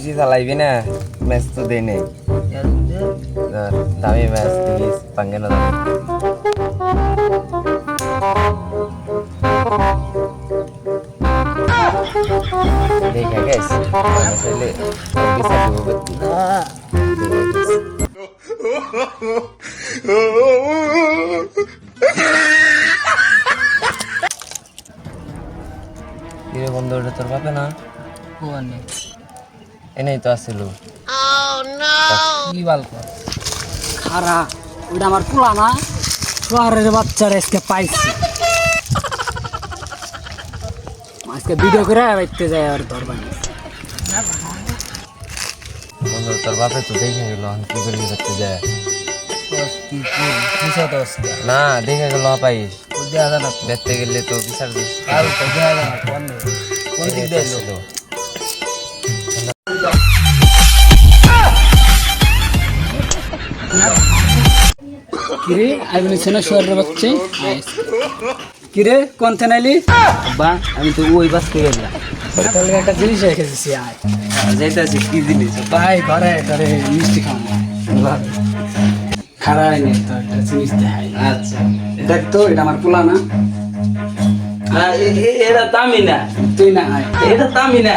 বেশি চালাইবি না ম্যাচ তো দেই নেই দামি ম্যাচ দেখিস পাঙ্গে না देखा guys चले bisa dua ini বন্ধু ওটা তোর পাবে না কোনে এনেই তো আসিলো oh no কি বলকো খারা ওটা আমার পোলা না শহরের বাচ্চারা আজকে পাইছি আজকে ভিডিও করে বাইতে যায় আর ধরবানি বন্ধু তোর বাপে তো দেখে গেল কি করে করতে যায় না দেখে গেল পাইস দেখতে গেলে তো বিচার দিস কোন দিক দিয়ে এলো কিরে আইবনি সেনা শহরের বাচ্চা কিরে কোন থানাইলি বা আমি তো ওই বাস থেকে এলাম তাহলে একটা জিনিস রেখে দিছি আয় যাইতাছি কি জিনিস ভাই ঘরে ঘরে মিষ্টি খাওয়া খারাই নেই তো একটা জিনিস দেখাই আচ্ছা দেখ তো এটা আমার পোলা না এটা তামিনা তুই না আয় এটা তামিনা